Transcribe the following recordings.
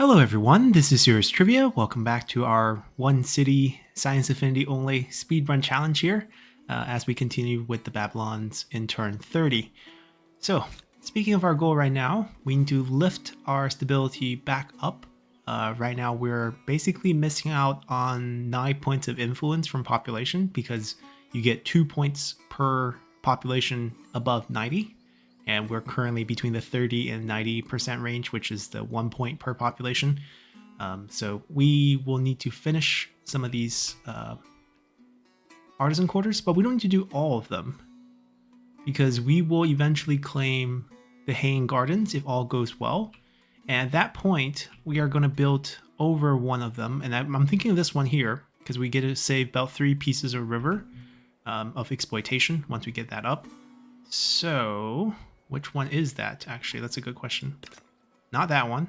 Hello everyone, this is Serious Trivia. Welcome back to our One City Science Affinity only speedrun challenge here as we continue with the Babylons in turn 30. So, speaking of our goal right now, we need to lift our stability back up. Right now we're basically missing out on 9 points of influence from population because you get 2 points per population above 90. And we're currently between the 30 and 90% range, which is the 1 point per population. So we will need to finish some of these artisan quarters, but we don't need to do all of them because we will eventually claim the Hanging Gardens if all goes well. And at that point, we are going to build over one of them. And I'm thinking of this one here because we get to save about 3 pieces of river of exploitation once we get that up. So which one is that? Actually, that's a good question. Not that one.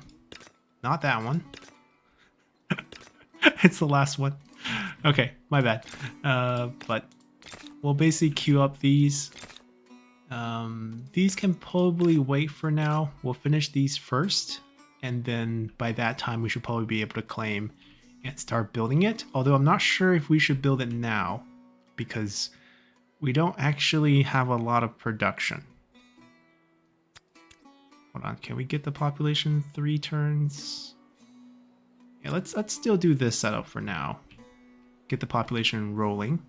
Not that one. It's the last one. Okay, my bad. But we'll basically queue up these. These can probably wait for now. We'll finish these first. And then by that time, we should probably be able to claim and start building it. Although I'm not sure if we should build it now because we don't actually have a lot of production. Hold on, can we get the population 3 turns? Yeah, let's still do this setup for now. Get the population rolling.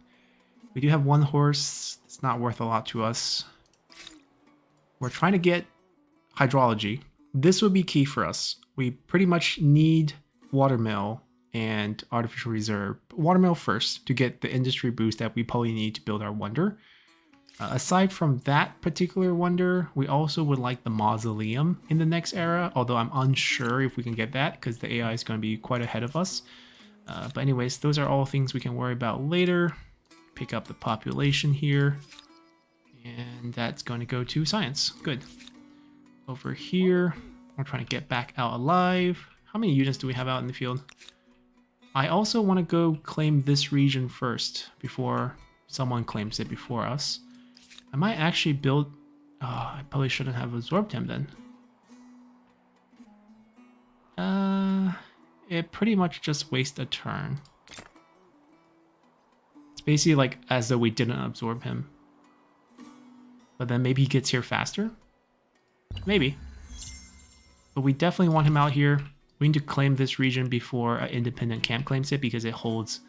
We do have 1 horse. It's not worth a lot to us. We're trying to get hydrology. This would be key for us. We pretty much need watermill and artificial reserve. Watermill first to get the industry boost that we probably need to build our wonder. Aside from that particular wonder, we also would like the mausoleum in the next era, although I'm unsure if we can get that because the AI is going to be quite ahead of us. But anyways, those are all things we can worry about later. Pick up the population here. And that's going to go to science. Good. Over here, we're trying to get back out alive. How many units do we have out in the field? I also want to go claim this region first before someone claims it before us. I might actually build... I probably shouldn't have absorbed him then. It pretty much just wastes a turn. It's basically like as though we didn't absorb him. But then maybe he gets here faster? Maybe. But we definitely want him out here. We need to claim this region before an independent camp claims it because it holds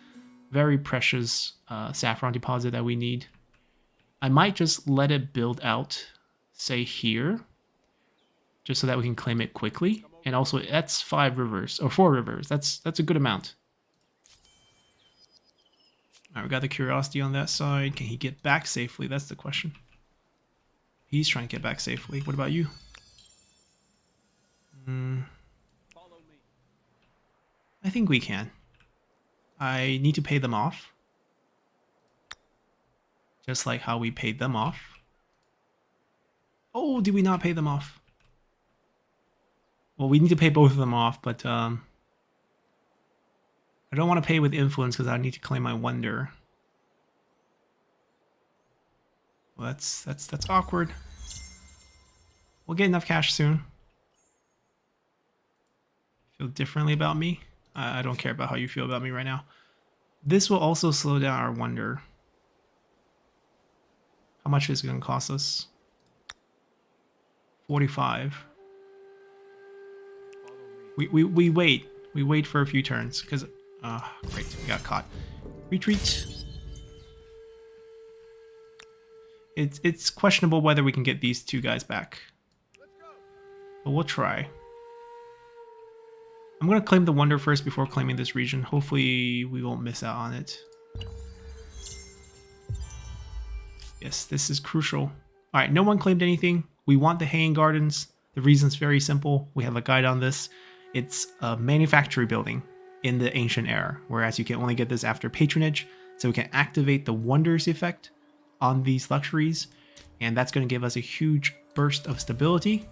very precious saffron deposit that we need. I might just let it build out, say here, just so that we can claim it quickly. And also, that's 5 rivers, or 4 rivers. That's a good amount. All right, we got the curiosity on that side. Can he get back safely? That's the question. He's trying to get back safely. What about you? I think we can. I need to pay them off. Just like how we paid them off. Oh, did we not pay them off? Well, we need to pay both of them off, but I don't want to pay with influence because I need to claim my wonder. Well, that's awkward. We'll get enough cash soon. Feel differently about me? I don't care about how you feel about me right now. This will also slow down our wonder. How much is it going to cost us? 45. We wait. We wait for a few turns because great, we got caught. Retreat. It's questionable whether we can get these 2 guys back. But we'll try. I'm going to claim the wonder first before claiming this region. Hopefully we won't miss out on it. Yes, this is crucial. Alright, no one claimed anything. We want the Hanging Gardens. The reason's very simple. We have a guide on this. It's a manufactory building in the ancient era, whereas you can only get this after patronage. So we can activate the wonders effect on these luxuries. And that's going to give us a huge burst of stability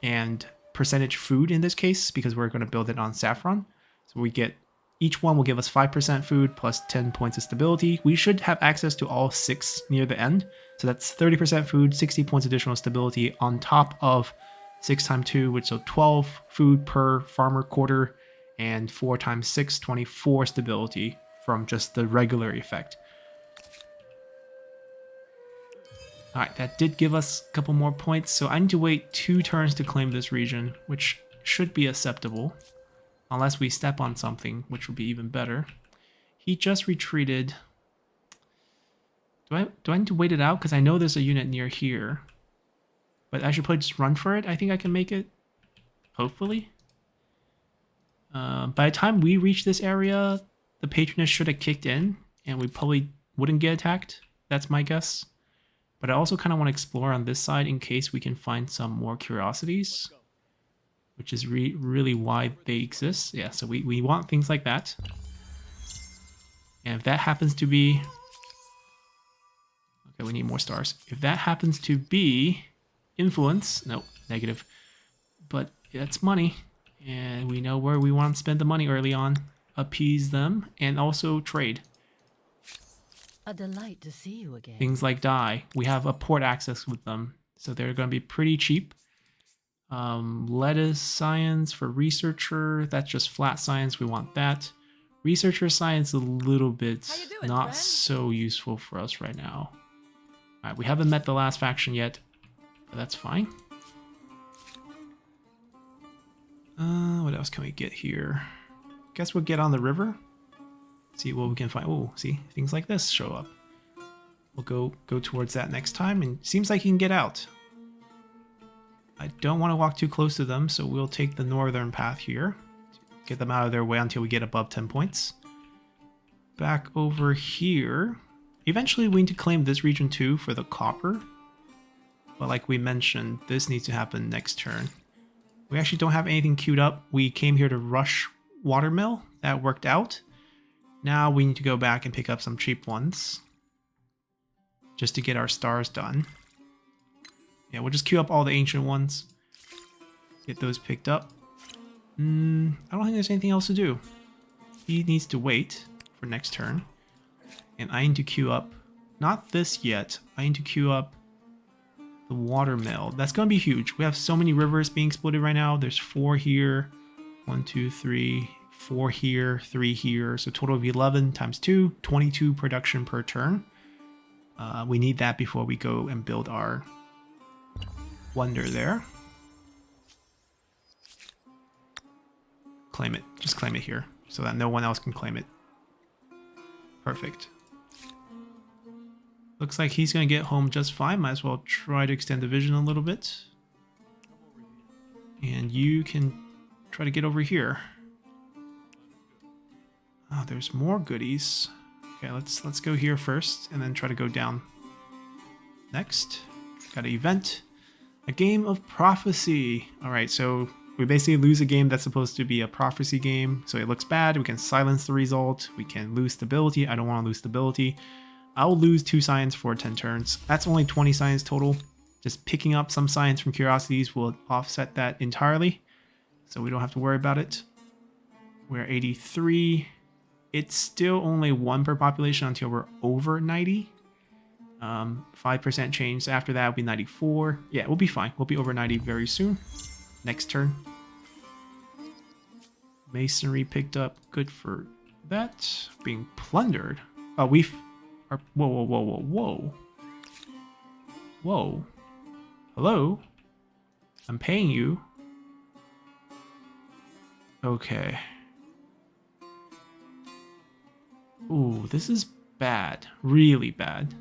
and percentage food in this case, because we're going to build it on saffron. So we get... Each one will give us 5% food plus 10 points of stability. We should have access to all 6 near the end. So that's 30% food, 60 points additional stability on top of 6 times 2, which so 12 food per farmer quarter, and 4 times 6, 24 stability from just the regular effect. Alright, that did give us a couple more points, so I need to wait 2 turns to claim this region, which should be acceptable. Unless we step on something, which would be even better. He just retreated. Do I need to wait it out? Because I know there's a unit near here. But I should probably just run for it. I think I can make it. Hopefully. By the time we reach this area, the patroness should have kicked in. And we probably wouldn't get attacked. That's my guess. But I also kind of want to explore on this side in case we can find some more curiosities. Which is really why they exist. Yeah, so we want things like that. And if that happens to be... Okay, we need more stars. If that happens to be influence... No, negative. But it's money. And we know where we want to spend the money early on. Appease them and also trade. A delight to see you again. Things like dye. We have a port access with them. So they're going to be pretty cheap. Lettuce science for researcher, that's just flat science, we want that. Researcher science a little bit not friend? So useful for us right now. Alright, we haven't met the last faction yet, but that's fine. What else can we get here? Guess we'll get on the river. See what we can find. Oh, see, things like this show up. We'll go towards that next time, and it seems like you can get out. I don't want to walk too close to them, so we'll take the northern path here. Get them out of their way until we get above 10 points. Back over here. Eventually we need to claim this region too for the copper. But like we mentioned, this needs to happen next turn. We actually don't have anything queued up. We came here to rush watermill. That worked out. Now we need to go back and pick up some cheap ones. Just to get our stars done. Yeah, we'll just queue up all the ancient ones. Get those picked up. I don't think there's anything else to do. He needs to wait for next turn. And I need to queue up, not this yet, I need to queue up the watermill. That's going to be huge. We have so many rivers being exploited right now. There's 4 here, 1, 2, 3, 4 here, 3 here. So total of 11 times 2, 22 production per turn. We need that before we go and build our wonder there. Claim it. Just claim it here so that no one else can claim it. Perfect. Looks like he's going to get home just fine. Might as well try to extend the vision a little bit. And you can try to get over here. Oh, there's more goodies. Okay, let's go here first and then try to go down. Next, got an event. A game of prophecy. Alright, so we basically lose a game that's supposed to be a prophecy game. So it looks bad. We can silence the result. We can lose stability. I don't want to lose stability. I'll lose 2 science for 10 turns. That's only 20 science total. Just picking up some science from curiosities will offset that entirely. So we don't have to worry about it. We're 83. It's still only 1 per population until we're over 90. 5% change. After that, it'll be 94. Yeah, we'll be fine. We'll be over 90 very soon. Next turn. Masonry picked up. Good for that. Being plundered. Oh, we've... Whoa, whoa, whoa, whoa, whoa. Whoa. Hello? I'm paying you. Okay. Ooh, this is bad. Really bad.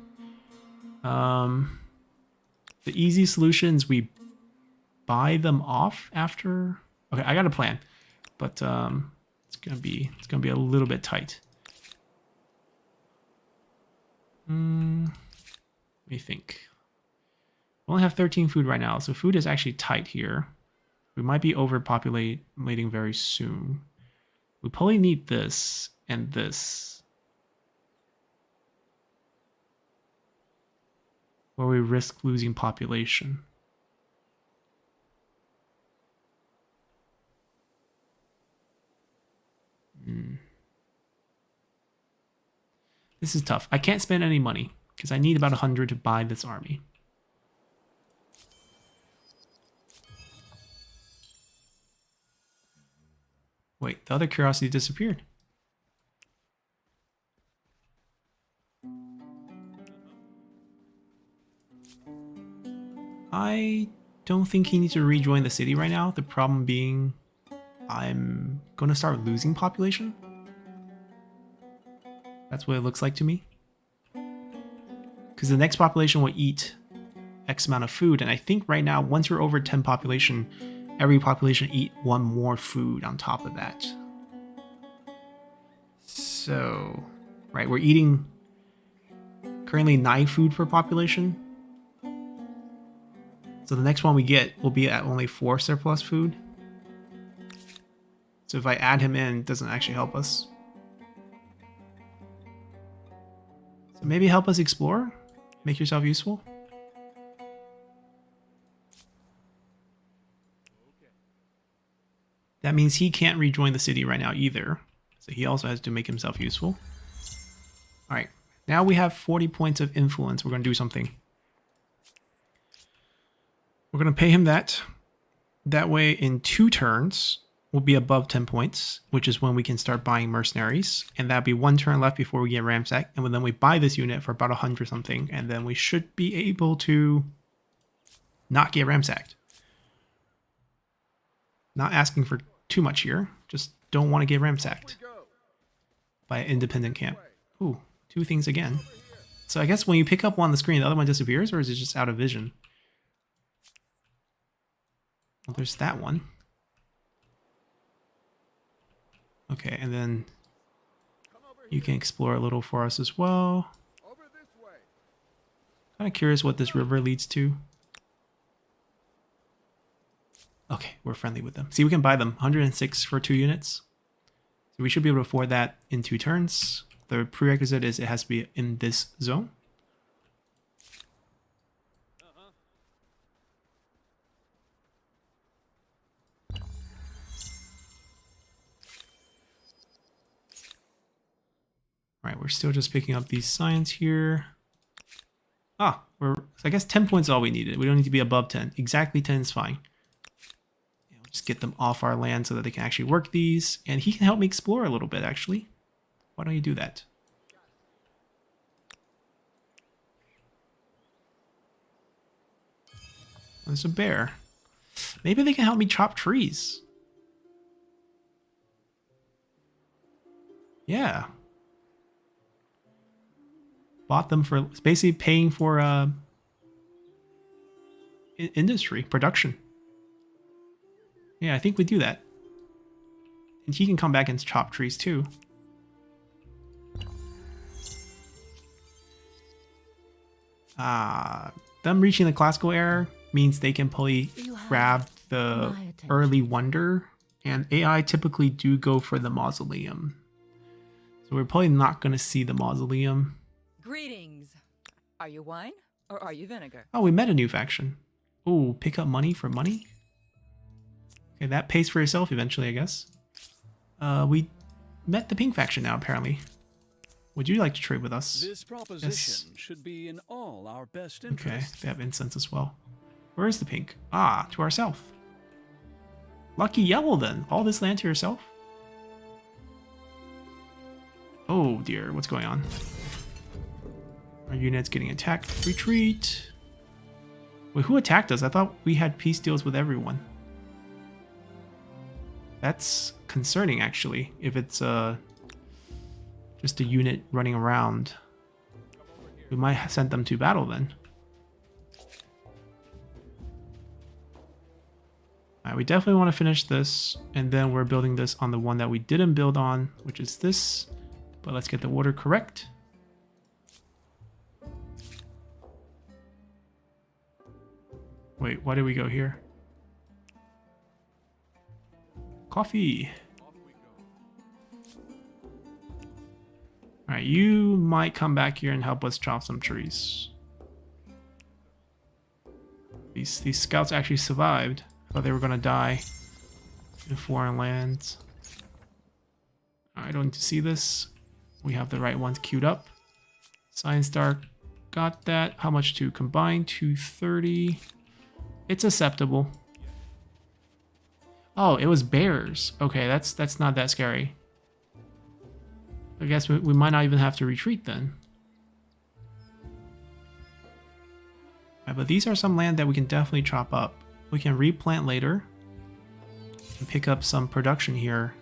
The easy solutions, we buy them off after. Okay, I got a plan, but it's gonna be a little bit tight. Let me think. We only have 13 food right now, so food is actually tight here. We might be overpopulating very soon. We probably need this and this. Where we risk losing population. This is tough. I can't spend any money because I need about 100 to buy this army. Wait, the other curiosity disappeared. I don't think he needs to rejoin the city right now. The problem being I'm going to start losing population. That's what it looks like to me. Because the next population will eat X amount of food. And I think right now, once you're over 10 population, every population eat one more food on top of that. So, right, we're eating currently 9 food per population. So the next one we get will be at only 4 surplus food. So if I add him in, it doesn't actually help us. So maybe help us explore? Make yourself useful? That means he can't rejoin the city right now either. So he also has to make himself useful. Alright, now we have 40 points of influence. We're going to do something. We're going to pay him that. That way in 2 turns, we'll be above 10 points, which is when we can start buying mercenaries. And that'll be 1 turn left before we get ransacked. And then we buy this unit for about 100 something. And then we should be able to not get ransacked. Not asking for too much here. Just don't want to get ransacked by an independent camp. Ooh, 2 things again. So I guess when you pick up one on the screen, the other one disappears, or is it just out of vision? Well, there's that one. Okay, and then you can explore a little for us as well. Kind of curious what this river leads to. Okay, we're friendly with them. See, we can buy them. 106 for 2 units. So we should be able to afford that in 2 turns. The prerequisite is it has to be in this zone. Alright, we're still just picking up these signs here. Ah, I guess 10 points is all we needed. We don't need to be above 10. Exactly 10 is fine. Just get them off our land so that they can actually work these. And he can help me explore a little bit, actually. Why don't you do that? There's a bear. Maybe they can help me chop trees. Yeah. Bought them for... It's basically paying for industry, production. Yeah, I think we do that. And he can come back and chop trees too. Them reaching the classical era means they can probably grab the early wonder. And AI typically do go for the mausoleum. So we're probably not going to see the mausoleum. Greetings. Are you wine or are you vinegar? Oh, we met a new faction. Oh, pick up money for money? Okay, that pays for itself eventually, I guess. We met the pink faction now, apparently. Would you like to trade with us? This proposition should be in all our best interest. Okay, they have incense as well. Where is the pink? Ah, to our south. Lucky yellow then. All this land to yourself? Oh dear, what's going on? Our unit's getting attacked. Retreat. Wait, who attacked us? I thought we had peace deals with everyone. That's concerning, actually, if it's just a unit running around. We might have sent them to battle then. Alright, we definitely want to finish this, and then we're building this on the one that we didn't build on, which is this. But let's get the order correct. Wait, why did we go here? Coffee. Alright, you might come back here and help us chop some trees. These scouts actually survived. I thought they were gonna die in foreign lands. I don't need to see this. We have the right ones queued up. Science Dark, got that. How much to combine? 230. It's acceptable. Oh, it was bears. Okay, that's not that scary. I guess we might not even have to retreat then. Right, but these are some land that we can definitely chop up. We can replant later and pick up some production here.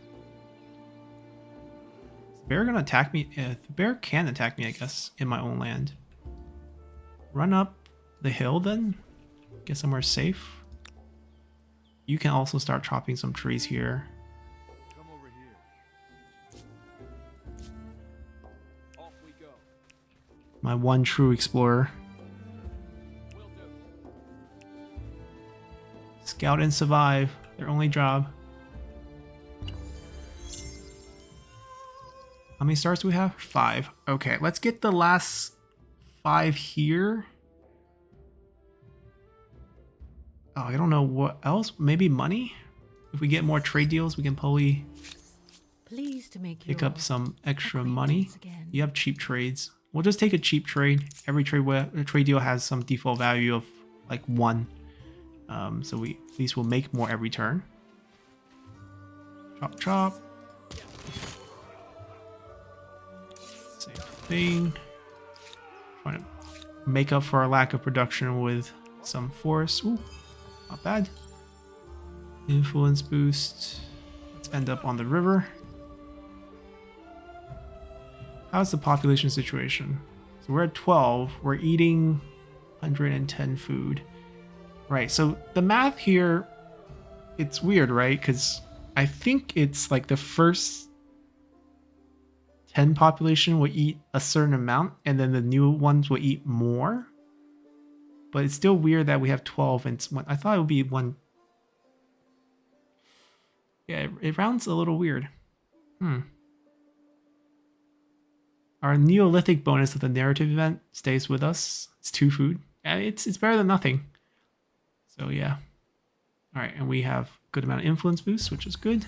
Is the bear gonna attack me? The bear can attack me, I guess, in my own land. Run up the hill then. Get somewhere safe. You can also start chopping some trees here. Come over here. Off we go. My one true explorer. Will do. Scout and survive. Their only job. How many stars do we have? 5. Okay, let's get the last 5 here. Oh, I don't know what else. Maybe money? If we get more trade deals, we can probably Pleased to make pick your up some extra money. acquaintance again. You have cheap trades. We'll just take a cheap trade. Every trade deal has some default value of like 1. So we at least will make more every turn. Chop, chop. Same thing. Trying to make up for our lack of production with some forest. Ooh, not bad. Influence boost. Let's end up on the river. How's the population situation? So we're at 12. We're eating 110 food. Right, so the math here, it's weird, right? Because I think it's like the first 10 population will eat a certain amount, and then the new ones will eat more. But it's still weird that we have 12, and I thought it would be 1. Yeah, it rounds a little weird. Our Neolithic bonus of the narrative event stays with us. It's 2 food. And it's better than nothing. So yeah. Alright, and we have a good amount of influence boost, which is good.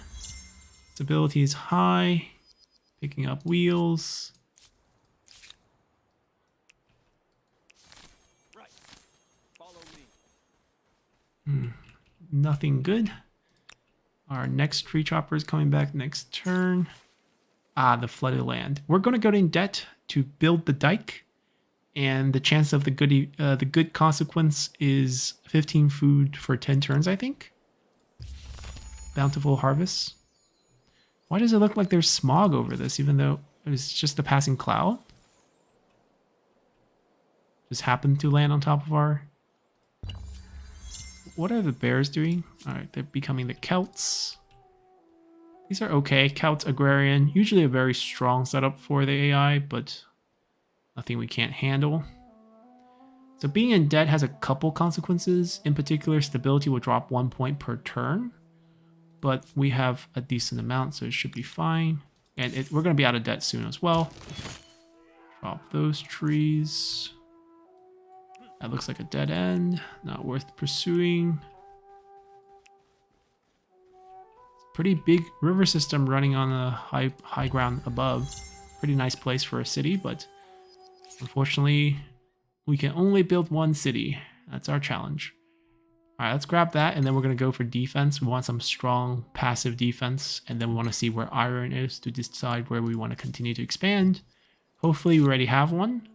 Stability is high. Picking up wheels. Right. Follow me. Nothing good. Our next tree chopper is coming back next turn. Ah, the flooded land. We're going to go in debt to build the dike. And the chance of the good consequence is 15 food for 10 turns, I think. Bountiful harvest. Why does it look like there's smog over this, even though it's just a passing cloud? Just happened to land on top of our... What are the bears doing? Alright, they're becoming the Celts. These are okay. Celts, Agrarian. Usually a very strong setup for the AI, but... nothing we can't handle. So being in debt has a couple consequences. In particular, stability will drop 1 point per turn. But we have a decent amount, so it should be fine. And we're going to be out of debt soon as well. Drop those trees. That looks like a dead end. Not worth pursuing. Pretty big river system running on a high ground above. Pretty nice place for a city, but... unfortunately, we can only build 1 city. That's our challenge. Alright, let's grab that, and then we're going to go for defense. We want some strong passive defense, and then we want to see where iron is to decide where we want to continue to expand. Hopefully we already have one.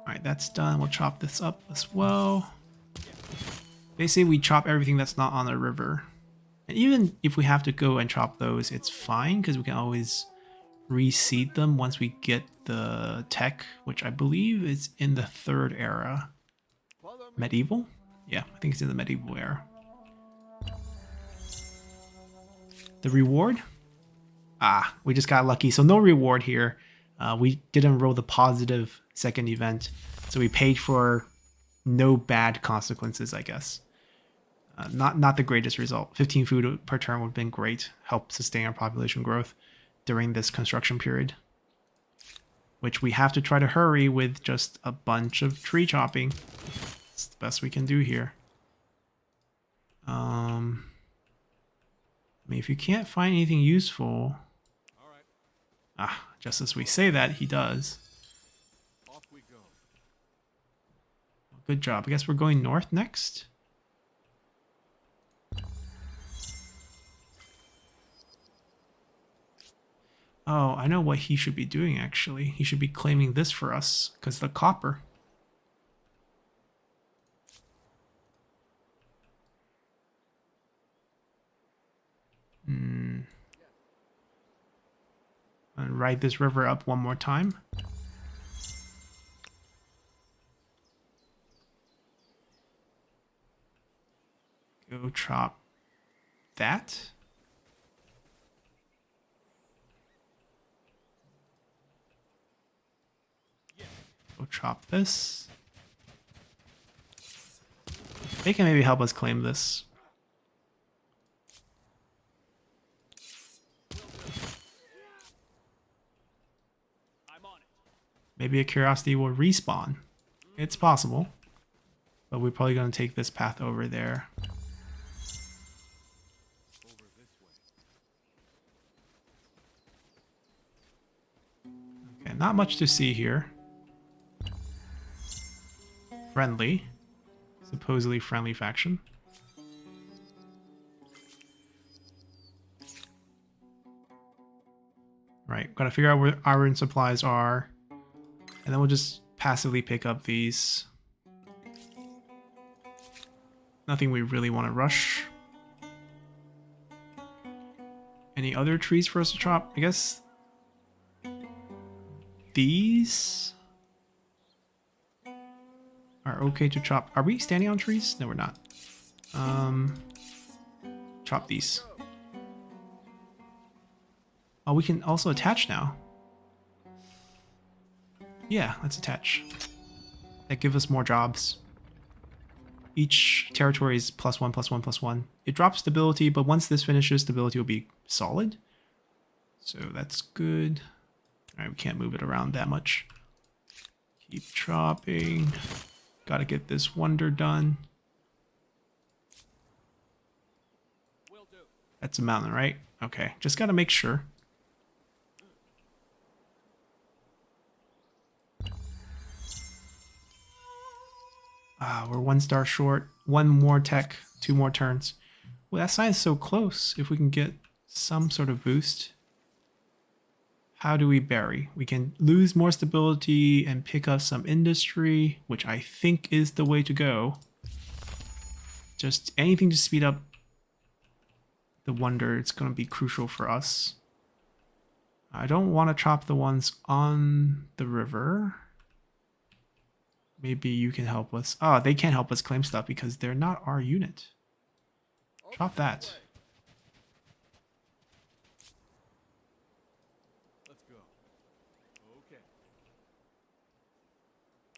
Alright, that's done. We'll chop this up as well. Basically, we chop everything that's not on the river. And even if we have to go and chop those, it's fine, because we can always... reseed them once we get the tech, which I believe is in the 3rd era. Medieval? Yeah, I think it's in the medieval era. The reward? Ah, we just got lucky. So no reward here. We didn't roll the positive second event. So we paid for no bad consequences, I guess. Not the greatest result. 15 food per turn would have been great. Help sustain our population growth during this construction period, which we have to try to hurry with just a bunch of tree chopping. It's the best we can do here. I mean, if you can't find anything useful... Ah, just as we say that, he does. Off we go. Good job. I guess we're going north next. Oh, I know what he should be doing, actually. He should be claiming this for us, because the copper. And ride this river up one more time. Go chop that. Go chop this. They can maybe help us claim this. Maybe a curiosity will respawn. It's possible. But we're probably going to take this path over there. Okay, not much to see here. Friendly. Supposedly friendly faction. Right, gotta figure out where iron supplies are. And then we'll just passively pick up these. Nothing we really want to rush. Any other trees for us to chop? I guess these are okay to chop. Are we standing on trees? No, we're not. Chop these. Oh, we can also attach now. Yeah, let's attach. That gives us more jobs. Each territory is +1, +1, +1. It drops stability, but once this finishes, stability will be solid. So that's good. Alright, we can't move it around that much. Keep chopping. Gotta get this wonder done. That's a mountain, right? Okay, just gotta make sure. We're 1 star short. 1 more tech, 2 more turns. Well, that sign is so close. If we can get some sort of boost. How do we bury? We can lose more stability and pick up some industry, which I think is the way to go. Just anything to speed up the wonder. It's going to be crucial for us. I don't want to chop the ones on the river. Maybe you can help us. Oh, they can't help us claim stuff because they're not our unit. Chop that. Let's go. Okay.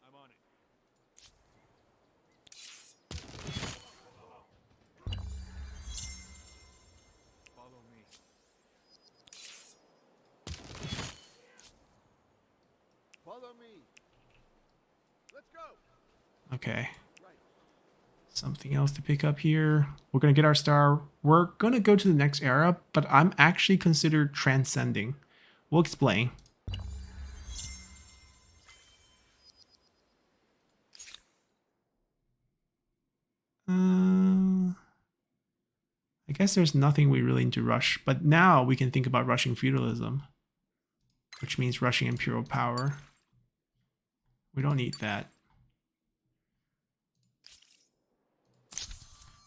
I'm on it. Follow me. Follow me. Let's go. Okay. Something else to pick up here. We're going to get our star. We're going to go to the next era, but I'm actually considered transcending. We'll explain. I guess there's nothing we really need to rush, but now we can think about rushing feudalism, which means rushing imperial power. We don't need that.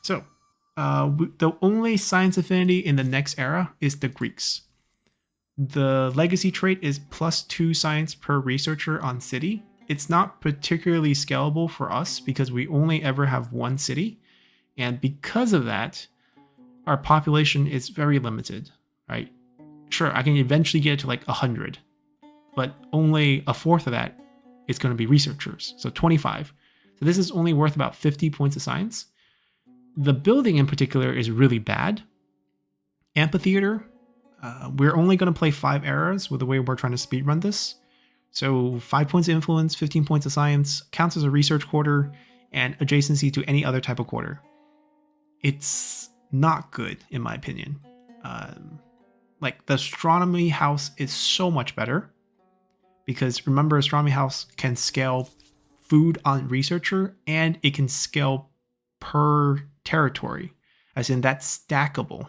So, the only science affinity in the next era is the Greeks. The legacy trait is +2 science per researcher on city. It's not particularly scalable for us because we only ever have 1 city. And because of that, our population is very limited, right? Sure, I can eventually get it to like 100, but only a fourth of that is going to be researchers, so 25. So this is only worth about 50 points of science. The building in particular is really bad. Amphitheater, we're only going to play 5 eras with the way we're trying to speedrun this. So 5 points of influence, 15 points of science, counts as a research quarter, and adjacency to any other type of quarter. It's not good, in my opinion. Like, the astronomy house is so much better. Because remember, astronomy house can scale food on researcher, and it can scale per territory, as in that's stackable.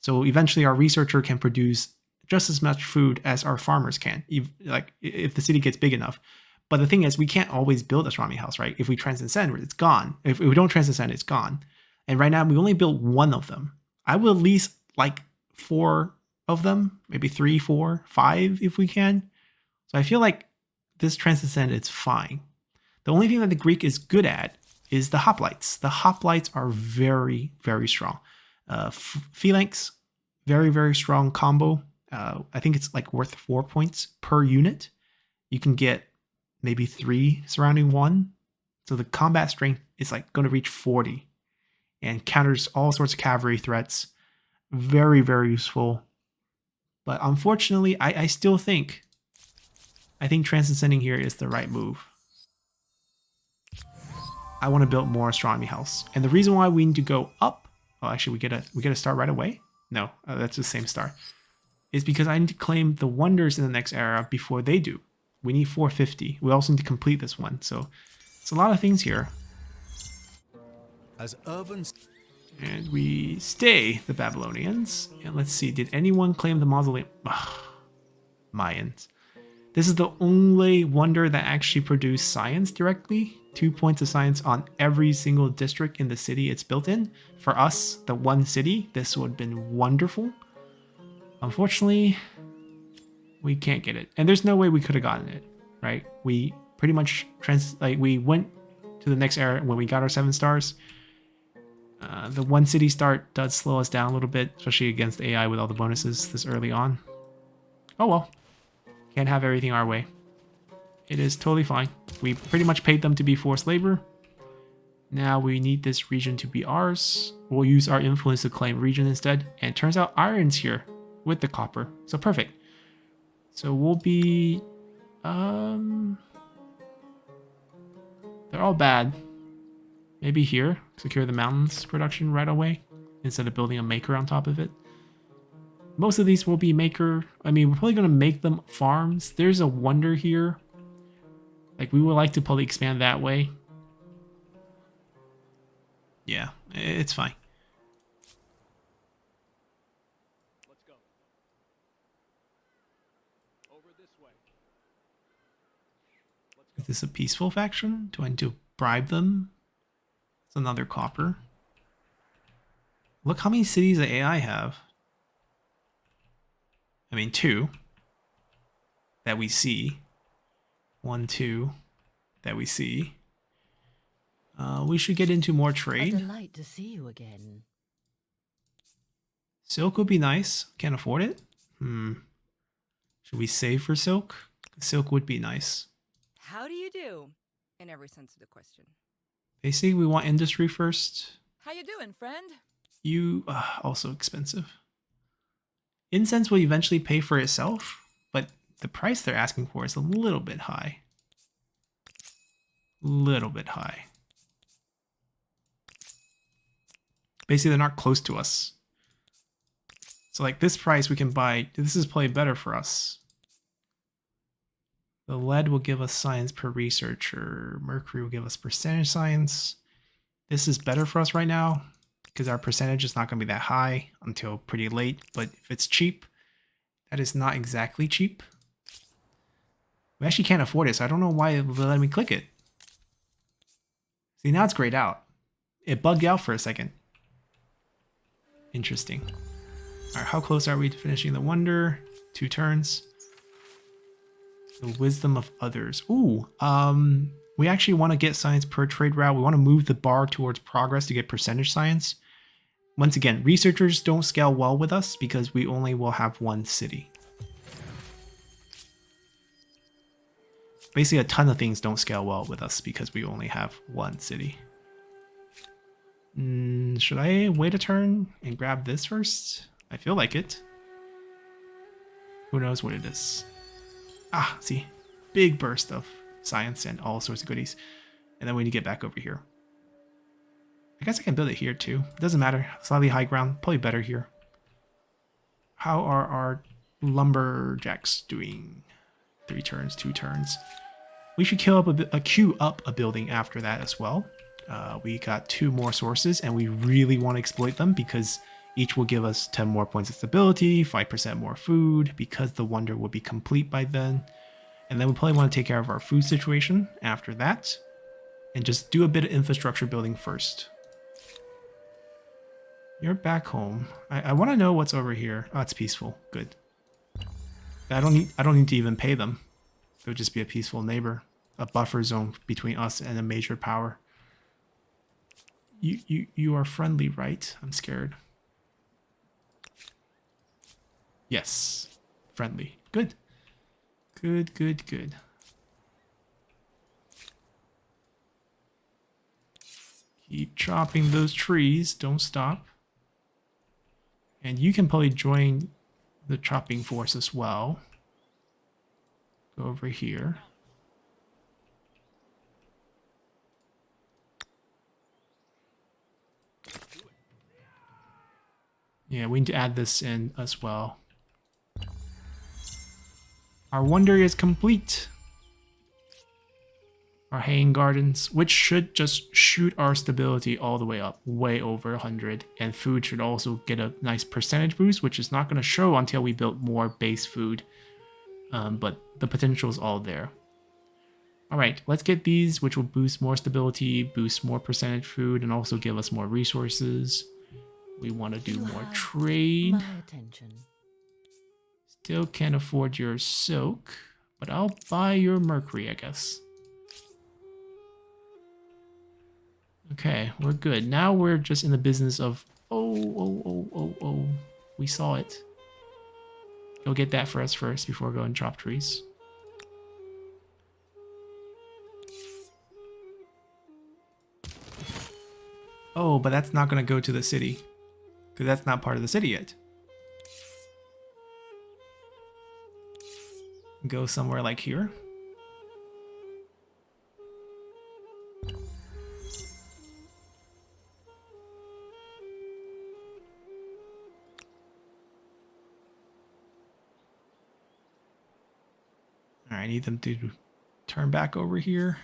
So eventually our researcher can produce just as much food as our farmers can, like if the city gets big enough. But the thing is, we can't always build a astronomy house, right? If we transcend, it's gone. If we don't transcend, it's gone. And right now, we only built one of them. I will at least like 4 of them, maybe 3, 4, 5 if we can. So I feel like this transcend is fine. The only thing that the Greek is good at is the hoplites. The hoplites are very, very strong. Phalanx, very, very strong combo. I think it's like worth 4 points per unit. You can get maybe 3 surrounding 1. So the combat strength is like going to reach 40 and counters all sorts of cavalry threats. Very, very useful. But unfortunately, I still think transcending here is the right move. I want to build more astronomy house. And the reason why we need to go up, oh, actually we get a star right away? No, that's the same star. Is because I need to claim the wonders in the next era before they do. We need 450. We also need to complete this one. So it's a lot of things here. As urban... And we stay the Babylonians. And let's see, did anyone claim the mausoleum? Ugh, Mayans. This is the only wonder that actually produced science directly. 2 points of science on every single district in the city it's built in. For us, the one city, this would have been wonderful. Unfortunately, we can't get it. And there's no way we could have gotten it, right? We pretty much, we went to the next era when we got our 7 stars. The one city start does slow us down a little bit, especially against AI with all the bonuses this early on. Oh well. Can't have everything our way. It is totally fine. We pretty much paid them to be forced labor. Now we need this region to be ours. We'll use our influence to claim region instead. And it turns out iron's here with the copper. So perfect. So we'll be... they're all bad. Maybe here. Secure the mountains production right away. Instead of building a maker on top of it. Most of these will be maker. I mean, we're probably going to make them farms. There's a wonder here. Like, we would like to probably expand that way. Yeah, it's fine. Let's go. Over this way. Is this a peaceful faction? Do I need to bribe them? It's another copper. Look how many cities the AI have. I mean, 2 that we see. 1, 2 that we see. We should get into more A trade. delight to see you again. Silk would be nice. Can't afford it. Should we save for silk? Silk would be nice. How do you do? In every sense of the question. Basically, we want industry first. How you doing, friend? You also expensive. Incense will eventually pay for itself, but the price they're asking for is a little bit high. Little bit high. Basically, they're not close to us. So like this price we can buy, this is probably better for us. The lead will give us science per researcher. Mercury will give us percentage science. This is better for us right now because our percentage is not going to be that high until pretty late. But if it's cheap, that is not exactly cheap. We actually can't afford it, so I don't know why it will let me click it. See, now it's grayed out. It bugged out for a second. Interesting. All right, how close are we to finishing the wonder? 2 turns. The wisdom of others. Ooh, we actually want to get science per trade route. We want to move the bar towards progress to get percentage science. Once again, researchers don't scale well with us because we only will have 1 city. Basically, a ton of things don't scale well with us because we only have 1 city. Should I wait a turn and grab this first? I feel like it. Who knows what it is? Ah, see. Big burst of science and all sorts of goodies. And then we need to get back over here. I guess I can build it here too. It doesn't matter. Slightly high ground. Probably better here. How are our lumberjacks doing? 3 turns, 2 turns. We should queue up a building after that as well. We got 2 more sources and we really want to exploit them because Each will give us 10 more points of stability, 5% more food, because the wonder will be complete by then. And then we probably want to take care of our food situation after that. And just do a bit of infrastructure building first. You're back home. I want to know what's over here. Oh, it's peaceful. Good. I don't need to even pay them. It would just be a peaceful neighbor. A buffer zone between us and a major power. You are friendly, right? I'm scared. Yes. Friendly. Good. Good, good, good. Keep chopping those trees. Don't stop. And you can probably join the chopping force as well. Go over here. Yeah, we need to add this in as well. Our wonder is complete. Our haying gardens, which should just shoot our stability all the way up, way over 100. And food should also get a nice percentage boost, which is not going to show until we build more base food. But the potential is all there. All right, let's get these, which will boost more stability, boost more percentage food, and also give us more resources. We want to do You more have trade. My attention. Still can't afford your silk, but I'll buy your mercury, I guess. Okay, we're good. Now we're just in the business of... Oh. We saw it. Go get that for us first before going chop trees. Oh, but that's not going to go to the city. Because that's not part of the city yet. Go somewhere like here. I need them to turn back over here.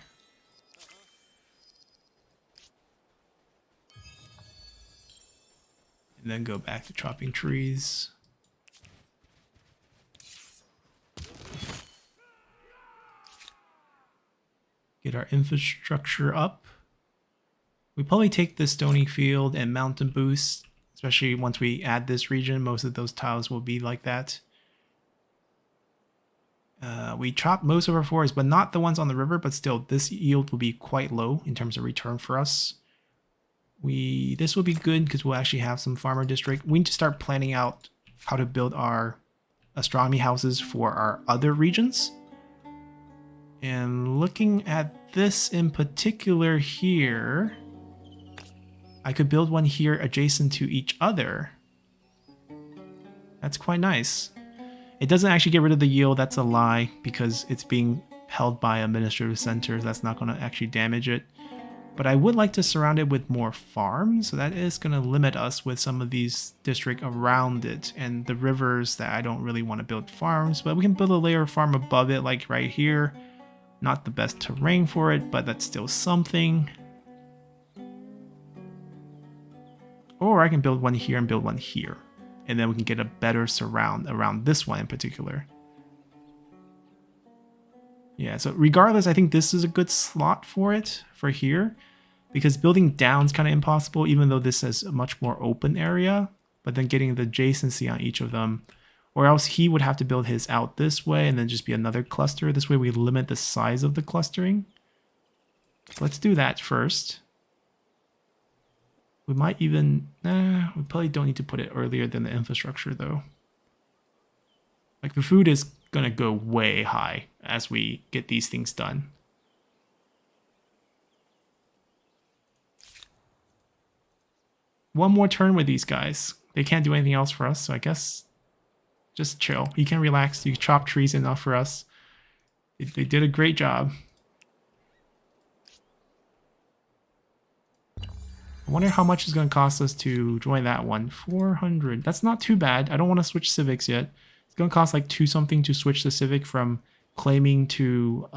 And then go back to chopping trees. Get our infrastructure up. We probably take the stony field and mountain boost, especially once we add this region. Most of those tiles will be like that. We chopped most of our forests, but not the ones on the river, but still this yield will be quite low in terms of return for us. This will be good because we'll actually have some farmer district. We need to start planning out how to build our astronomy houses for our other regions. And looking at this in particular here, I could build one here adjacent to each other. That's quite nice. It doesn't actually get rid of the yield, that's a lie, because it's being held by administrative centers. That's not going to actually damage it. But I would like to surround it with more farms, so that is going to limit us with some of these districts around it and the rivers that I don't really want to build farms, but we can build a layer of farm above it, like right here. Not the best terrain for it, but that's still something. Or I can build one here and build one here. And then we can get a better surround around this one in particular. Yeah, so regardless, I think this is a good slot for it, for here. Because building down is kind of impossible, even though this has a much more open area. But then getting the adjacency on each of them. Or else he would have to build his out this way and then just be another cluster. This way we limit the size of the clustering. So let's do that first. We might even... we probably don't need to put it earlier than the infrastructure, though. Like, the food is going to go way high as we get these things done. One more turn with these guys. They can't do anything else for us, so I guess just chill. You can relax. You can chop trees enough for us. They did a great job. I wonder how much it's going to cost us to join that one. 400. That's not too bad. I don't want to switch civics yet. It's going to cost like 2 something to switch the civic from claiming to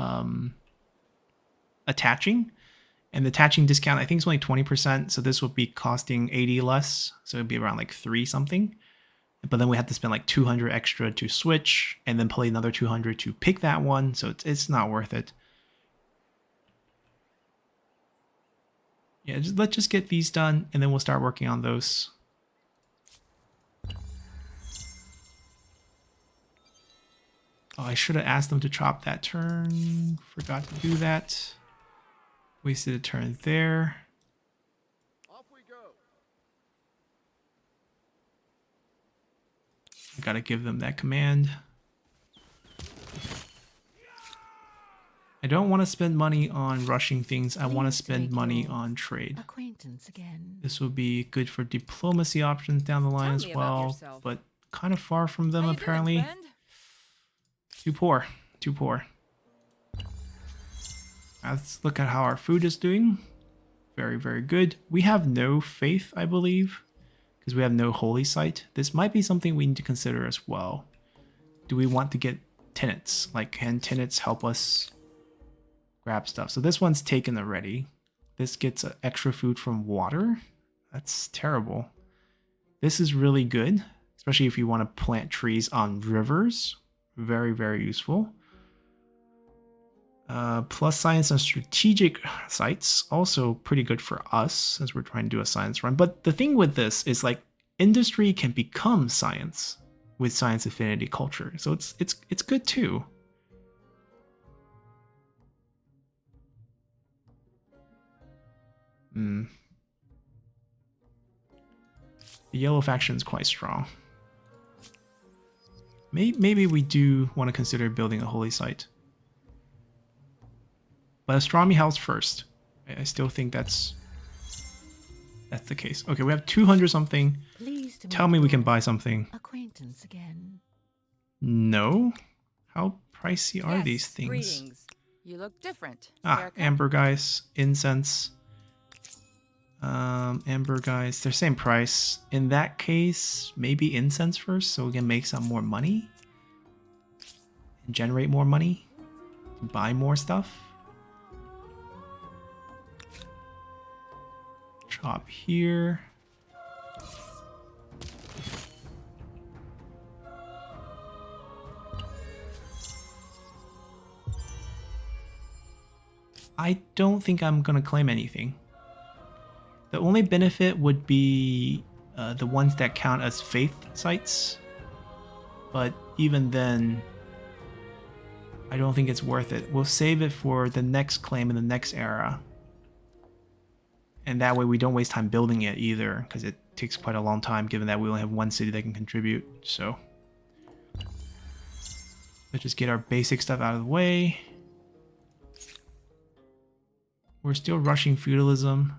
attaching. And the attaching discount, I think it's only 20%, so this will be costing 80 less, so it'd be around like 3 something. But then we have to spend like 200 extra to switch, and then probably another 200 to pick that one, so it's not worth it. Yeah, let's just get these done, and then we'll start working on those. Oh, I should have asked them to chop that turn. Forgot to do that. Wasted a turn there. Off we go. I gotta give them that command. I don't want to spend money on rushing things. I want to spend money on trade. Acquaintance again. This will be good for diplomacy options down the line Tell as me about well, yourself. but kind of far from them How you doing, apparently. friend? Too poor. Too poor. Let's look at how our food is doing. Very, very good. We have no faith, I believe, because we have no holy site. This might be something we need to consider as well. Do we want to get tenants? Like, can tenants help us grab stuff? So this one's taken already. This gets extra food from water. That's terrible. This is really good, especially if you want to plant trees on rivers. Very, very useful. Plus science and strategic sites, also pretty good for us since we're trying to do a science run. But the thing with this is like industry can become science with science affinity culture. So it's good too. The yellow faction is quite strong. Maybe we do want to consider building a holy site. But astronomy house first. I still think that's the case. Okay, we have 200 something. Tell me we can buy something. Acquaintance again. No? How pricey are Yes, these things? Greetings. You look different. Ah, Haircut? amber guys, incense. Amber guys, they're same price. In that case, maybe incense first so we can make some more money. And generate more money. Buy more stuff. Chop here. I don't think I'm gonna claim anything. The only benefit would be the ones that count as faith sites. But even then, I don't think it's worth it. We'll save it for the next claim in the next era. And that way we don't waste time building it either, because it takes quite a long time given that we only have one city that can contribute. So let's just get our basic stuff out of the way. We're still rushing feudalism.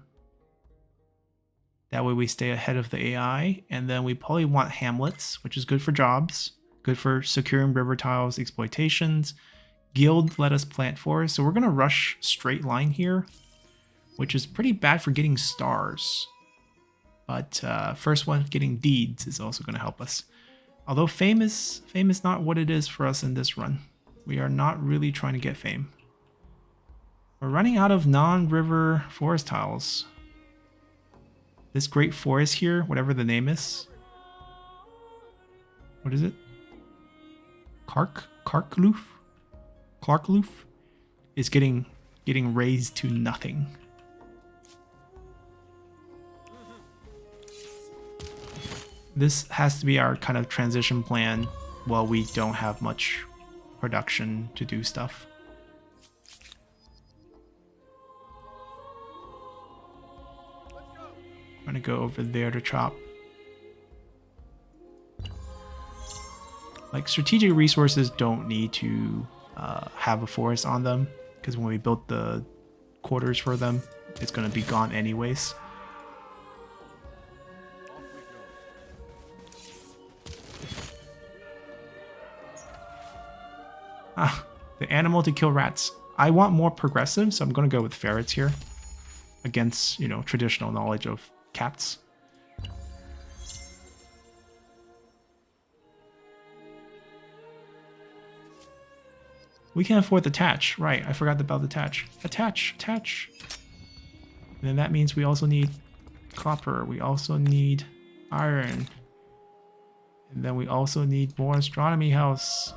That way we stay ahead of the AI. And then we probably want hamlets, which is good for jobs, good for securing river tiles, exploitations. Guild let us plant forests. So we're going to rush straight line here, which is pretty bad for getting stars. But first one, getting deeds, is also going to help us. Although fame is not what it is for us in this run. We are not really trying to get fame. We're running out of non-river forest tiles. This great forest here, whatever the name is. What is it? Clarkloof is getting raised to nothing. This has to be our kind of transition plan while we don't have much production to do stuff. I'm gonna go over there to chop. Like, strategic resources don't need to have a forest on them, because when we built the quarters for them, it's gonna be gone anyways. Ah, the animal to kill rats. I want more progressive, so I'm gonna go with ferrets here. Against, you know, traditional knowledge of cats. We can afford the attach. Right, I forgot about the attach. Attach. And then that means we also need copper. We also need iron. And then we also need more astronomy house.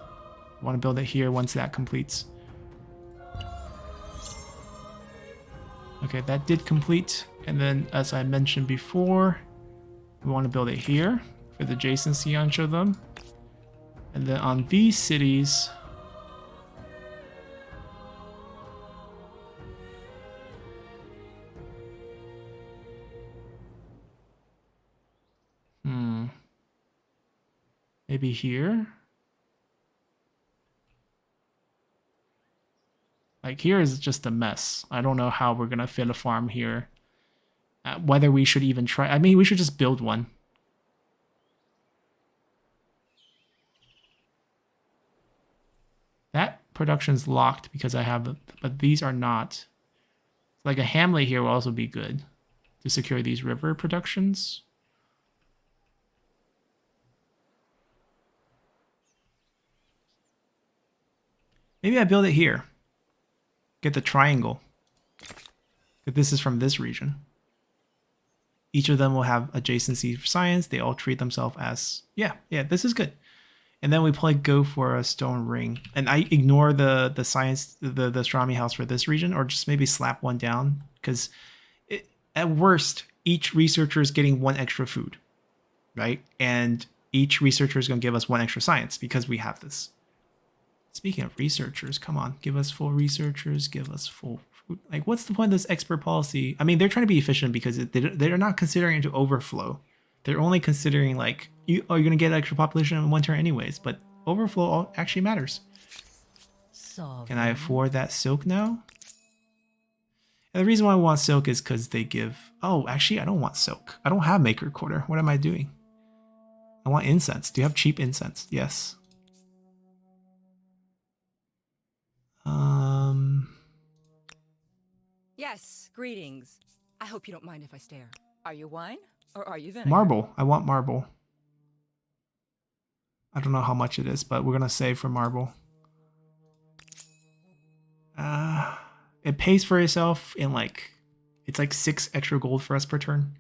I want to build it here once that completes. Okay, that did complete. And then, as I mentioned before, we want to build it here for the adjacency on each of them. And then on these cities, maybe here. Like here is just a mess. I don't know how we're gonna fit a farm here. Whether we should even try. I mean, we should just build one. That production's locked because I have, but these are not. Like a hamlet here will also be good to secure these river productions. Maybe I build it here. Get the triangle. If this is from this region. Each of them will have adjacency for science. They all treat themselves as, yeah, this is good. And then we probably go for a stone ring. And I ignore the science, the astronomy house for this region, or just maybe slap one down. Because at worst, each researcher is getting one extra food, right? And each researcher is going to give us one extra science because we have this. Speaking of researchers, come on, give us full researchers, give us full food. Like, what's the point of this expert policy? I mean, they're trying to be efficient because they're not considering it to overflow. They're only considering like, you're going to get extra population in one turn anyways, but overflow actually matters. Sovereign. Can I afford that silk now? And the reason why I want silk is because they give... Oh, actually, I don't want silk. I don't have maker quarter. What am I doing? I want incense. Do you have cheap incense? Yes. Yes, greetings. I hope you don't mind if I stare. Are you wine or are you vinegar? Marble. I want marble. I don't know how much it is, but we're gonna save for marble. It pays for itself in like, it's like 6 extra gold for us per turn.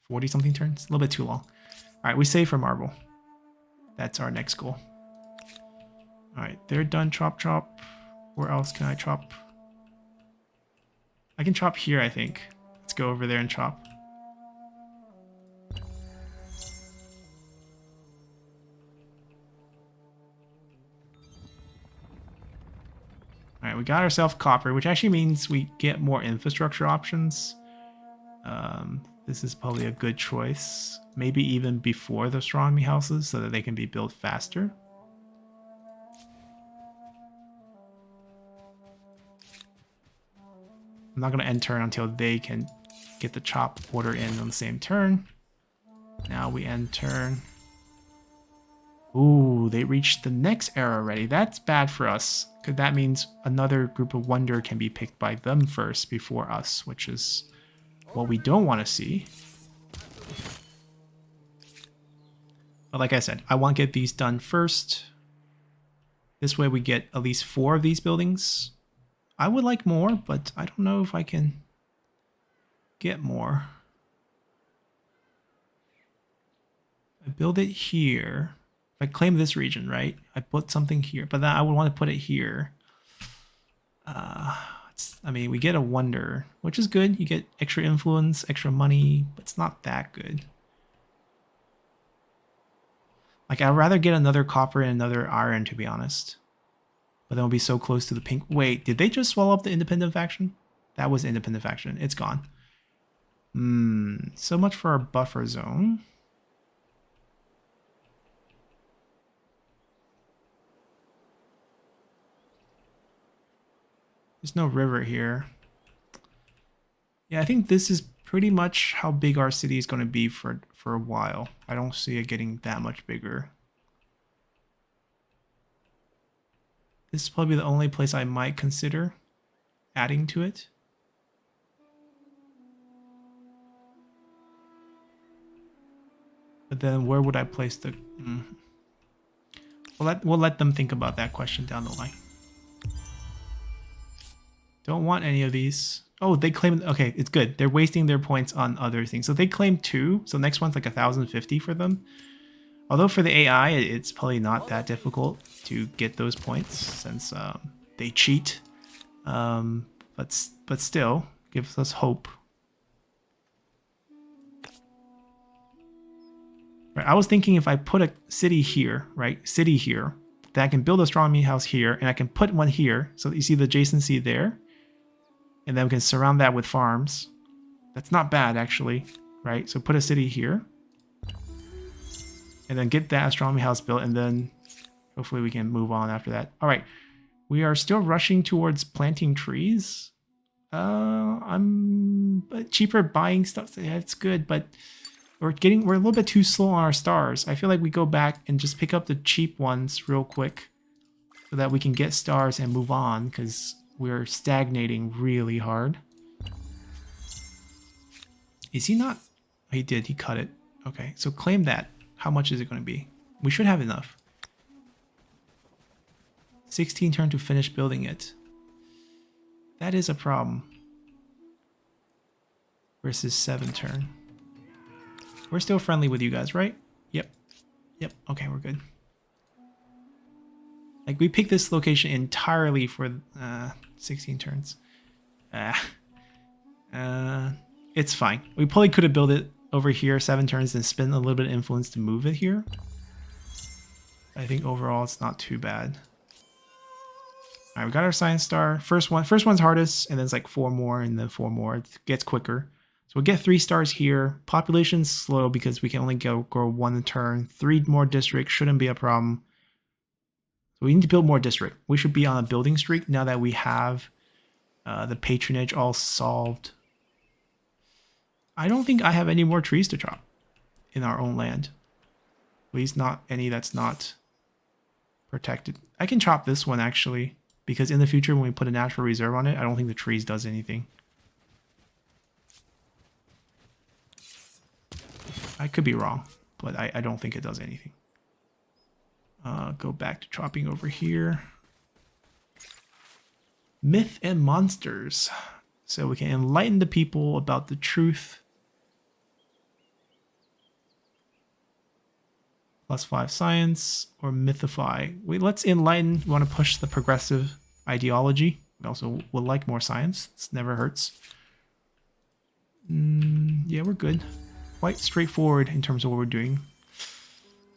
40 something turns, a little bit too long. All right, we save for marble. That's our next goal. All right, they're done. Chop. Where else can I chop? I can chop here, I think. Let's go over there and chop. All right, we got ourselves copper, which actually means we get more infrastructure options. This is probably a good choice. Maybe even before the astronomy houses so that they can be built faster. I'm not going to end turn until they can get the chop order in on the same turn. Now we end turn. Ooh, they reached the next era already. That's bad for us, because that means another group of wonder can be picked by them first before us, which is what we don't want to see. But like I said, I want to get these done first. This way we get at least 4 of these buildings. I would like more, but I don't know if I can get more. I build it here. If I claim this region, right? I put something here, but then I would want to put it here. I mean, we get a wonder, which is good. You get extra influence, extra money, but it's not that good. Like, I'd rather get another copper and another iron, to be honest. But then we'll be so close to the pink. Wait, did they just swallow up the independent faction? That was independent faction. It's gone. So much for our buffer zone. There's no river here. Yeah, I think this is pretty much how big our city is going to be for a while. I don't see it getting that much bigger. This is probably the only place I might consider adding to it. But then where would I place the... We'll let them think about that question down the line. Don't want any of these. Oh, they claim. Okay, it's good. They're wasting their points on other things. So they claim 2. So next one's like 1,050 for them. Although for the AI, it's probably not that difficult to get those points since they cheat. But still, gives us hope. Right, I was thinking if I put a city here, right, city here, then I can build a astronomy house here, and I can put one here. So you see the adjacency there, and then we can surround that with farms. That's not bad actually, right? So put a city here, and then get that astronomy house built, and then hopefully we can move on after that. All right, we are still rushing towards planting trees. I'm cheaper buying stuff. Yeah, it's good, but we're a little bit too slow on our stars. I feel like we go back and just pick up the cheap ones real quick so that we can get stars and move on, because we're stagnating really hard. Is he not? He did. He cut it. Okay, so claim that. How much is it going to be? We should have enough. 16 turn to finish building it. That is a problem. Versus 7 turn. We're still friendly with you guys, right? Yep. Yep. Okay, we're good. Like, we picked this location entirely for 16 turns. It's fine. We probably could have built it over here 7 turns and spent a little bit of influence to move it here. I think overall it's not too bad. All right, we got our science star. First one's hardest, and then it's like 4 more, and then 4 more. It gets quicker. So we'll get 3 stars here. Population's slow because we can only grow 1 a turn. 3 more districts shouldn't be a problem. So we need to build more district. We should be on a building streak now that we have the patronage all solved. I don't think I have any more trees to chop in our own land. At least not any that's not protected. I can chop this one actually, because in the future when we put a natural reserve on it, I don't think the trees does anything. I could be wrong, but I don't think it does anything. Go back to chopping over here. Myth and monsters. So we can enlighten the people about the truth. +5 science or mythify. Let's enlighten. We want to push the progressive ideology. We also would like more science. This never hurts. Yeah, we're good. Quite straightforward in terms of what we're doing.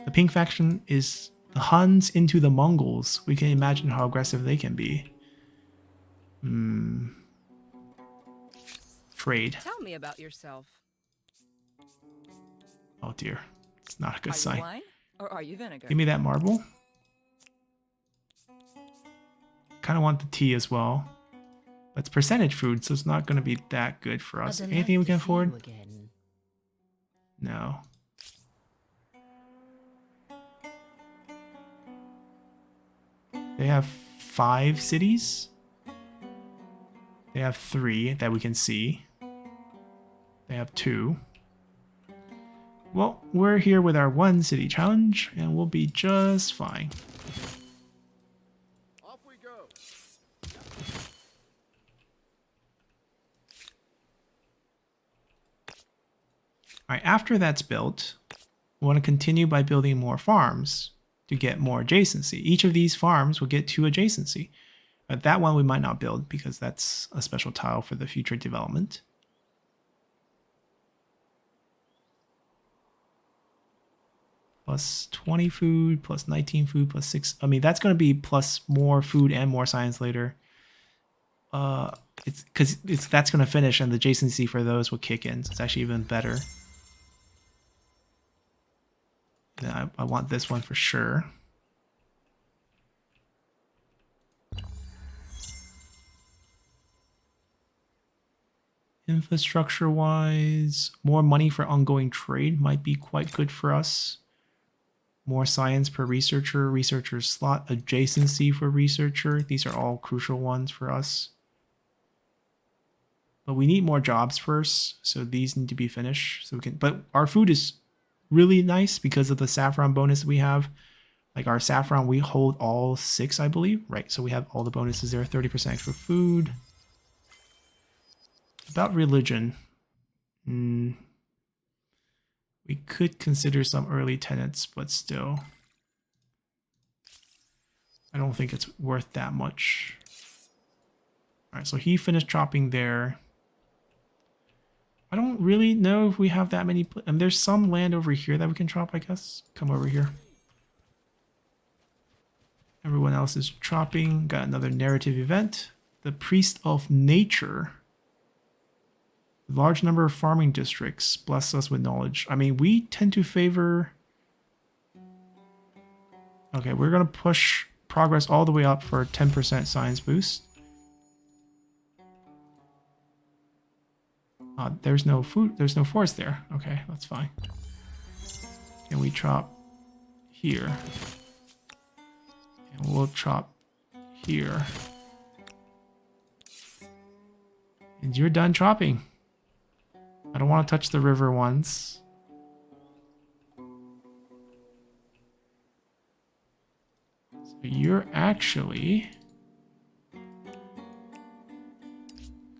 The pink faction is the Huns into the Mongols. We can imagine how aggressive they can be. Trade. Tell me about yourself. Oh dear. It's not a good Are sign. you wine or are you vinegar? Give me that marble. Kind of want the tea as well. But it's percentage food, so it's not going to be that good for us. Anything we can afford? No. They have 5 cities. They have 3 that we can see. They have 2. Well, we're here with our 1 city challenge, and we'll be just fine. Off we go. Alright, after that's built, we want to continue by building more farms to get more adjacency. Each of these farms will get 2 adjacency. But that one we might not build because that's a special tile for the future development. Plus 20 food, plus 19 food, plus 6. I mean, that's going to be plus more food and more science later. It's because that's going to finish, and the adjacency for those will kick in. So it's actually even better. And I want this one for sure. Infrastructure-wise, more money for ongoing trade might be quite good for us. More science per researcher, researcher slot, adjacency for researcher. These are all crucial ones for us. But we need more jobs first, so these need to be finished. So we can. But our food is really nice because of the saffron bonus we have. Like our saffron, we hold all 6, I believe. Right, so we have all the bonuses there. 30% extra food. about religion. We could consider some early tenants, but still. I don't think it's worth that much. Alright, so he finished chopping there. I don't really know if we have that many... And there's some land over here that we can chop, I guess. Come over here. Everyone else is chopping. Got another narrative event. The Priest of Nature. Large number of farming districts. Bless us with knowledge. I mean, we tend to favor... Okay, we're going to push progress all the way up for a 10% science boost. There's no food, there's no forest there. Okay, that's fine. Can we chop here? And we'll chop here. And you're done chopping. I don't want to touch the river ones. So you're actually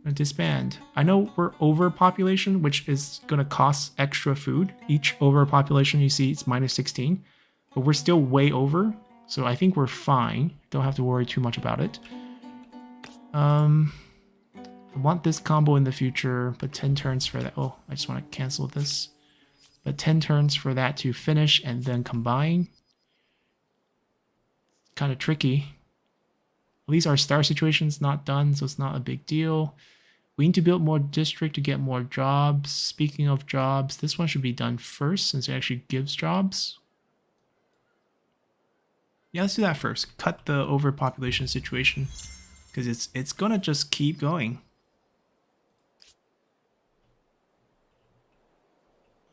gonna disband. I know we're overpopulation, which is gonna cost extra food. Each overpopulation you see, it's minus 16. But we're still way over. So I think we're fine. Don't have to worry too much about it. I want this combo in the future, but 10 turns for that. Oh, I just want to cancel this. But 10 turns for that to finish and then combine. Kind of tricky. At least our star situation's not done, so it's not a big deal. We need to build more district to get more jobs. Speaking of jobs, this one should be done first since it actually gives jobs. Yeah, let's do that first. Cut the overpopulation situation because it's gonna just keep going.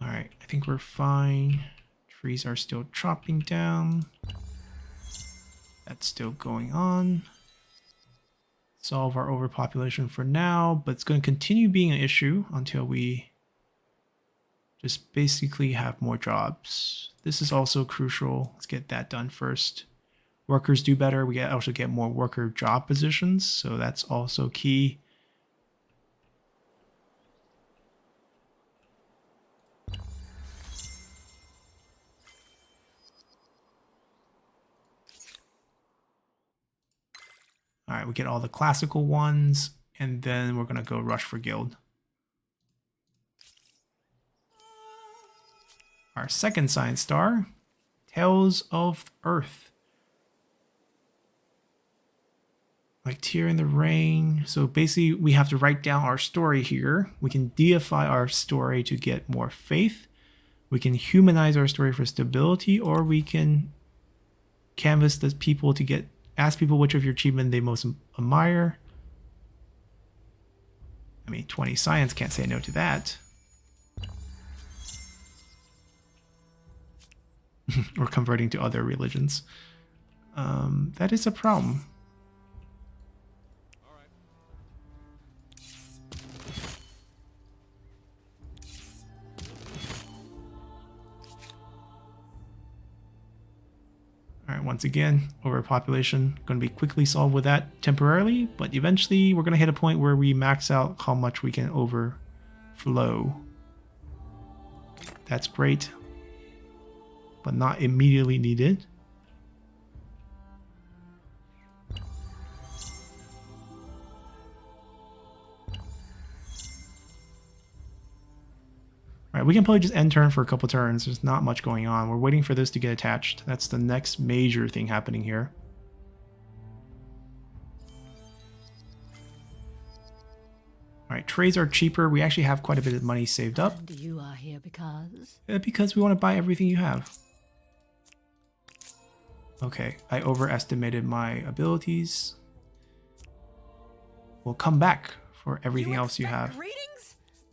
All right, I think we're fine. Trees are still chopping down. That's still going on. Solve our overpopulation for now, but it's going to continue being an issue until we just basically have more jobs. This is also crucial. Let's get that done first. Workers do better. We also get more worker job positions, so that's also key. All right, we get all the classical ones, and then we're going to go rush for guild. Our second science star, Tales of Earth. Like Tear in the Rain. So basically, we have to write down our story here. We can deify our story to get more faith. We can humanize our story for stability, or we can canvas the people to ask people which of your achievement they most admire. I mean, 20 science can't say no to that. Or converting to other religions. That is a problem. Alright, once again, overpopulation. Going to be quickly solved with that temporarily, but eventually we're going to hit a point where we max out how much we can overflow. That's great, but not immediately needed. Alright, we can probably just end turn for a couple turns. There's not much going on. We're waiting for this to get attached. That's the next major thing happening here. Alright, trades are cheaper. We actually have quite a bit of money saved up. And you are here because? Because we want to buy everything you have. Okay, I overestimated my abilities. We'll come back for everything else you have. Greetings?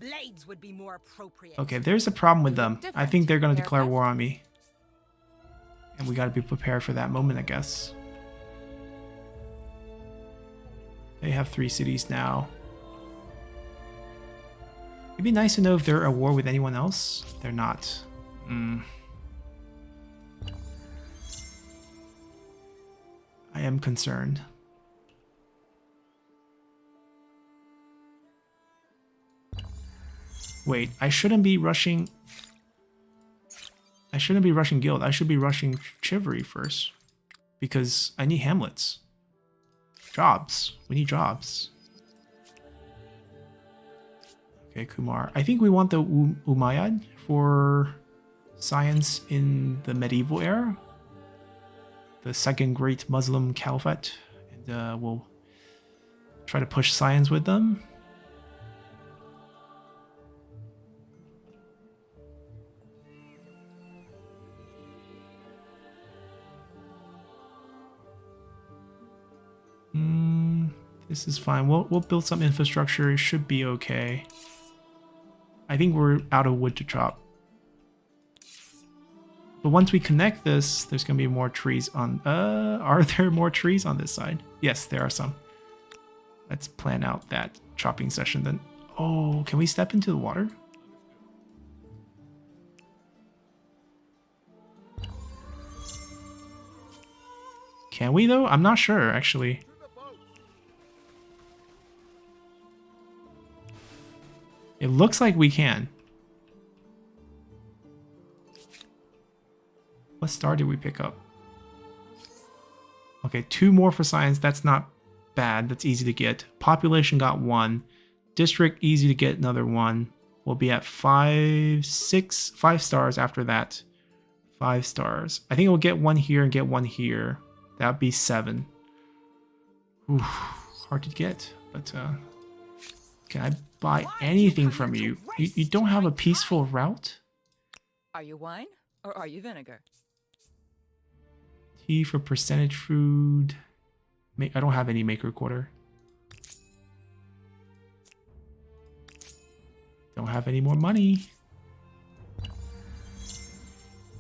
Blades would be more appropriate. Okay, there's a problem with them. I think they're going to declare Haircut? war on me. And we got to be prepared for that moment, I guess. They have 3 cities now. It'd be nice to know if they're at war with anyone else. They're not. I am concerned. Wait, I shouldn't be rushing... I shouldn't be rushing guild. I should be rushing chivalry first. Because I need hamlets. Jobs. We need jobs. Okay, Kumar. I think we want the Umayyad for science in the medieval era. The second great Muslim caliphate. And we'll try to push science with them. This is fine. We'll build some infrastructure. It should be okay. I think we're out of wood to chop. But once we connect this, there's gonna be more trees on. Are there more trees on this side? Yes, there are some. Let's plan out that chopping session then. Oh, can we step into the water? Can we though? I'm not sure actually. It looks like we can. What star did we pick up? Okay, 2 more for science. That's not bad. That's easy to get. Population got 1. District, easy to get another 1. We'll be at 5 stars after that. 5 stars. I think we'll get 1 here and get 1 here. That'd be 7. Oof, hard to get, but can I buy anything from you? You don't have a peaceful route? Are you wine or are you vinegar? Tea for percentage food. I don't have any maker quarter. Don't have any more money. I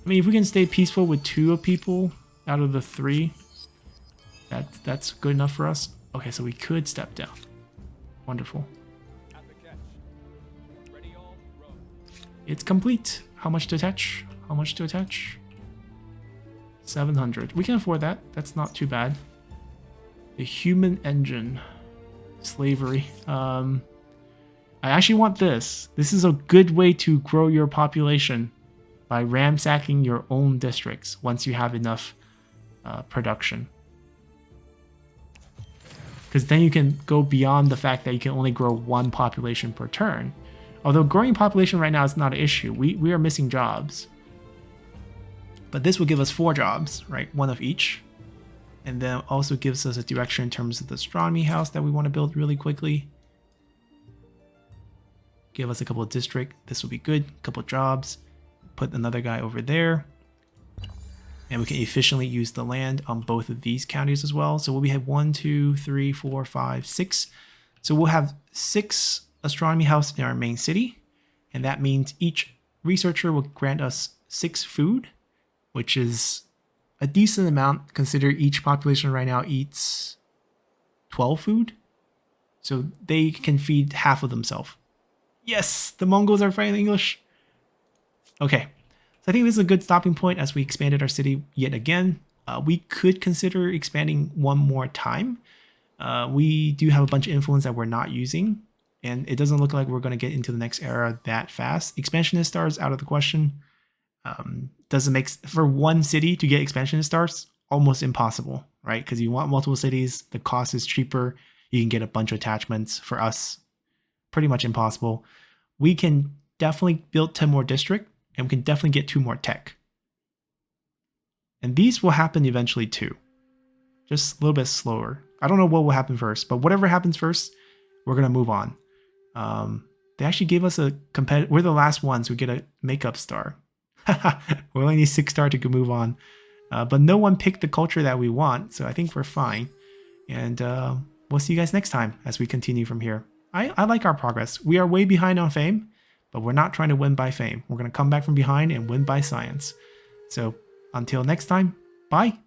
mean, if we can stay peaceful with 2 people out of the 3, that's good enough for us. Okay, so we could step down. Wonderful. It's complete. How much to attach? How much to attach? 700. We can afford that. That's not too bad. The human engine. Slavery. I actually want this. This is a good way to grow your population by ransacking your own districts once you have enough production. Because then you can go beyond the fact that you can only grow 1 population per turn. Although growing population right now is not an issue. We are missing jobs. But this will give us 4 jobs, right? 1 of each. And then also gives us a direction in terms of the astronomy house that we want to build really quickly. Give us a couple of districts. This will be good. A couple of jobs. Put another guy over there. And we can efficiently use the land on both of these counties as well. So we'll have 1, 2, 3, 4, 5, 6. So we'll have 6 astronomy house in our main city. And that means each researcher will grant us 6 food, which is a decent amount. Consider each population right now eats 12 food. So they can feed half of themselves. Yes, the Mongols are fighting English. Okay, so I think this is a good stopping point as we expanded our city yet again. We could consider expanding one more time. We do have a bunch of influence that we're not using, and it doesn't look like we're going to get into the next era that fast. Expansionist stars out of the question. Doesn't make for one city to get expansionist stars almost impossible, right? Because you want multiple cities, the cost is cheaper. You can get a bunch of attachments. For us, pretty much impossible. We can definitely build 10 more district, and we can definitely get 2 more tech. And these will happen eventually too. Just a little bit slower. I don't know what will happen first, but whatever happens first, we're going to move on. They actually gave us a competitive... We're the last ones who get a makeup star. We only need 6 star to move on. But no one picked the culture that we want, so I think we're fine. And we'll see you guys next time as we continue from here. I like our progress. We are way behind on fame, but we're not trying to win by fame. We're going to come back from behind and win by science. So until next time, bye.